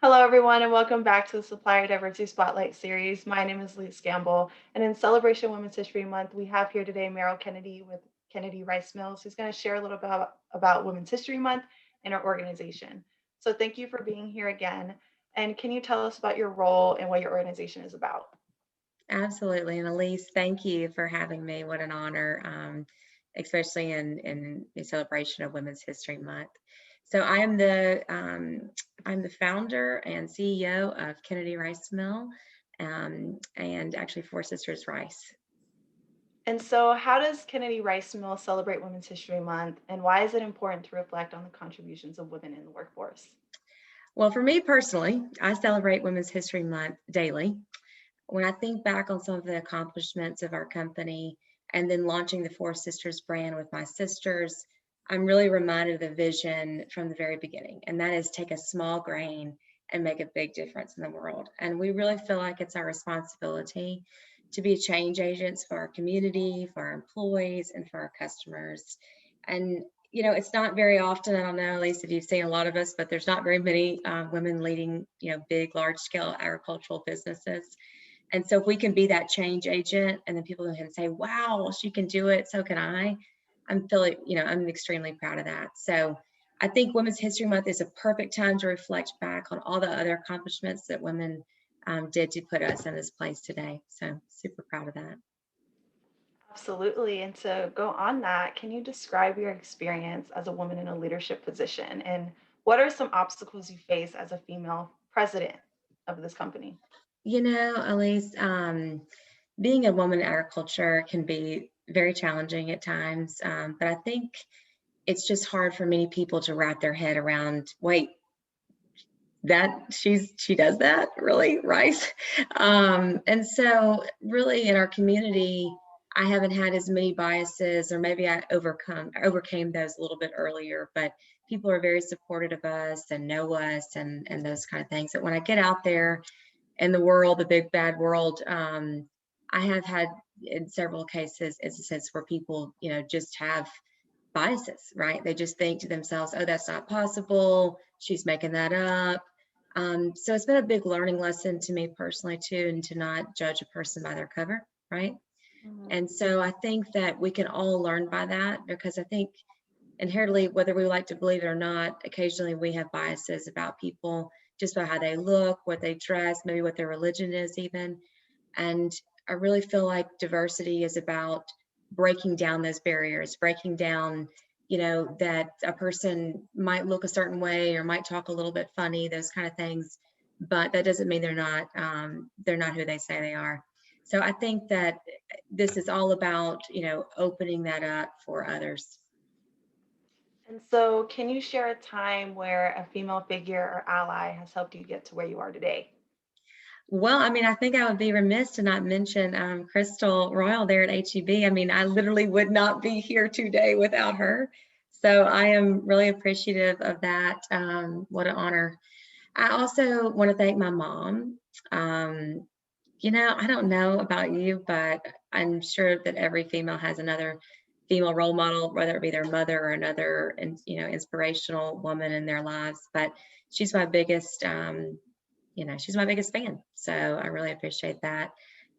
Hello, everyone, and welcome back to the Supplier Diversity Spotlight series. My name is Lise Gamble, and in celebration of Women's History Month, we have here today Meryl Kennedy with Kennedy Rice Mills, who's going to share a little bit about Women's History Month and our organization. So, thank you for being here again. And can you tell us about your role and what your organization is about? Absolutely. And Elise, thank you for having me. What an honor, especially in the celebration of Women's History Month. So I'm the founder and CEO of Kennedy Rice Mill, and actually Four Sisters Rice. And so, how does Kennedy Rice Mill celebrate Women's History Month, and why is it important to reflect on the contributions of women in the workforce? Well, for me personally, I celebrate Women's History Month daily. When I think back on some of the accomplishments of our company and then launching the Four Sisters brand with my sisters, I'm really reminded of the vision from the very beginning, and that is take a small grain and make a big difference in the world. And we really feel like it's our responsibility to be change agents for our community, for our employees, and for our customers. And it's not very often, I don't know, at least if you've seen a lot of us, but there's not very many women leading, big, large scale agricultural businesses. And so if we can be that change agent and then people can say, wow, she can do it, so can I'm extremely proud of that. So I think Women's History Month is a perfect time to reflect back on all the other accomplishments that women did to put us in this place today. So super proud of that. Absolutely. And to go on that, can you describe your experience as a woman in a leadership position? And what are some obstacles you face as a female president of this company? Elise, being a woman in agriculture can be very challenging at times, but I think it's just hard for many people to wrap their head around, wait, that she does that really, right? And so really in our community, I haven't had as many biases, or maybe I overcame those a little bit earlier, but people are very supportive of us and know us and those kind of things. That when I get out there in the world, the big bad world, I have had in several cases instances where people, just have biases, right? They just think to themselves, oh, that's not possible. She's making that up. So it's been a big learning lesson to me personally too, and to not judge a person by their cover, right? Mhm. And so I think that we can all learn by that, because I think inherently, whether we like to believe it or not, occasionally we have biases about people just by how they look, what they dress, maybe what their religion is even. And I really feel like diversity is about breaking down those barriers, breaking down, that a person might look a certain way or might talk a little bit funny, those kind of things. But that doesn't mean they're not who they say they are. So I think that this is all about, opening that up for others. And so, can you share a time where a female figure or ally has helped you get to where you are today? Well, I mean, I think I would be remiss to not mention Crystal Royal there at HEB. I mean, I literally would not be here today without her. So I am really appreciative of that. What an honor. I also want to thank my mom. I don't know about you, but I'm sure that every female has another female role model, whether it be their mother or another, inspirational woman in their lives. But she's my biggest, she's my biggest fan. So I really appreciate that.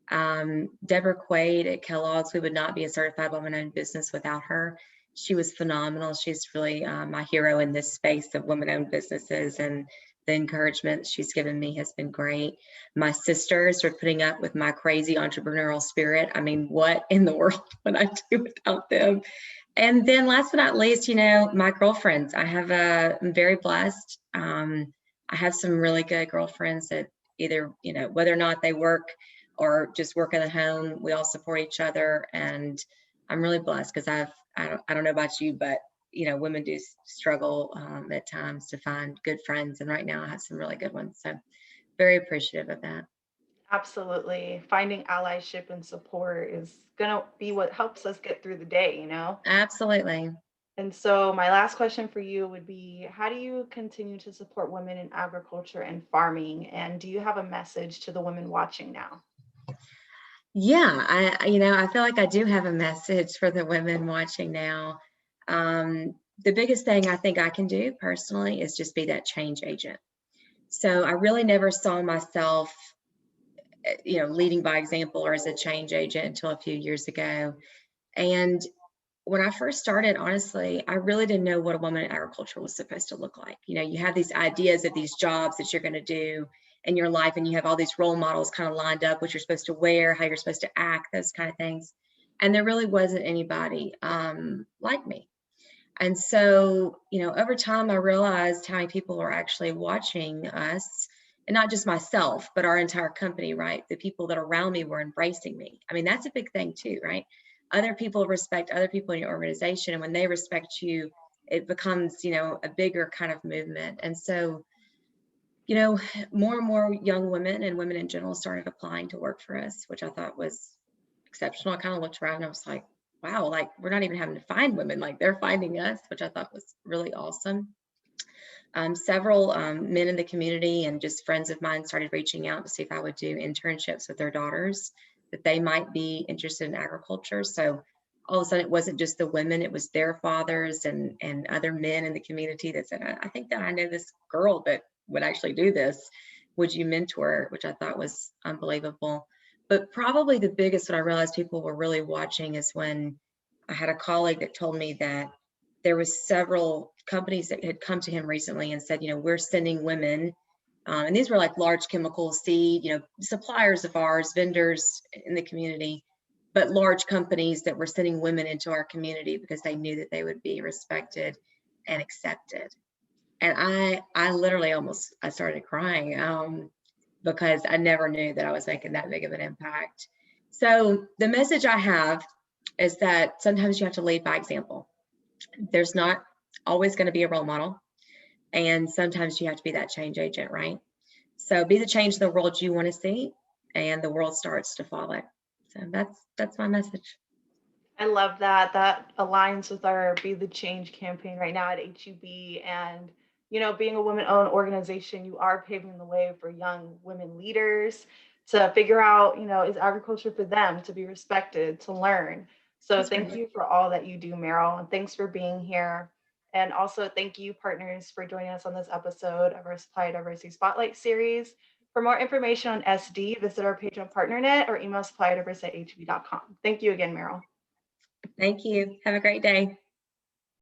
Deborah Quaid at Kellogg's, we would not be a certified woman-owned business without her. She was phenomenal. She's really my hero in this space of women-owned businesses, and the encouragement she's given me has been great. My sisters are putting up with my crazy entrepreneurial spirit. I mean, what in the world would I do without them? And then last but not least, my girlfriends. I'm very blessed. I have some really good girlfriends that either, whether or not they work or just work in the home, we all support each other. And I'm really blessed because I don't know about you, but women do struggle at times to find good friends. And right now I have some really good ones. So very appreciative of that. Absolutely. Finding allyship and support is going to be what helps us get through the day, you know? Absolutely. And so, my last question for you would be, how do you continue to support women in agriculture and farming? And do you have a message to the women watching now? Yeah, I feel like I do have a message for the women watching now. The biggest thing I think I can do personally is just be that change agent. So I really never saw myself, leading by example or as a change agent until a few years ago. And when I first started, honestly, I really didn't know what a woman in agriculture was supposed to look like. You have these ideas of these jobs that you're going to do in your life, and you have all these role models kind of lined up, what you're supposed to wear, how you're supposed to act, those kind of things. And there really wasn't anybody like me. And so, over time, I realized how many people were actually watching us, and not just myself, but our entire company, right? The people that are around me were embracing me. I mean, that's a big thing too, right? Other people respect other people in your organization. And when they respect you, it becomes, a bigger kind of movement. And so, more and more young women and women in general started applying to work for us, which I thought was exceptional. I kind of looked around and I was like, wow, like we're not even having to find women, like they're finding us, which I thought was really awesome. Several men in the community and just friends of mine started reaching out to see if I would do internships with their daughters, that they might be interested in agriculture. So all of a sudden it wasn't just the women, it was their fathers and other men in the community that said, I think that I know this girl that would actually do this. Would you mentor her? Which I thought was unbelievable. But probably the biggest, what I realized people were really watching, is when I had a colleague that told me that there was several companies that had come to him recently and said, we're sending women, and these were like large chemical seed, suppliers of ours, vendors in the community, but large companies that were sending women into our community because they knew that they would be respected and accepted. And I literally I started crying, because I never knew that I was making that big of an impact. So the message I have is that sometimes you have to lead by example. There's not always going to be a role model, and sometimes you have to be that change agent, right? So be the change in the world you want to see, and the world starts to follow. So that's my message. I love that. That aligns with our Be the Change campaign right now at HEB. And, being a women owned organization, you are paving the way for young women leaders to figure out, is agriculture for them to be respected, to learn. So That's thank right. you for all that you do, Meryl. And thanks for being here. And also thank you, partners, for joining us on this episode of our Supply Diversity Spotlight series. For more information on SD, visit our page on PartnerNet or email supplydiversity@hb.com. Thank you again, Meryl. Thank you. Have a great day.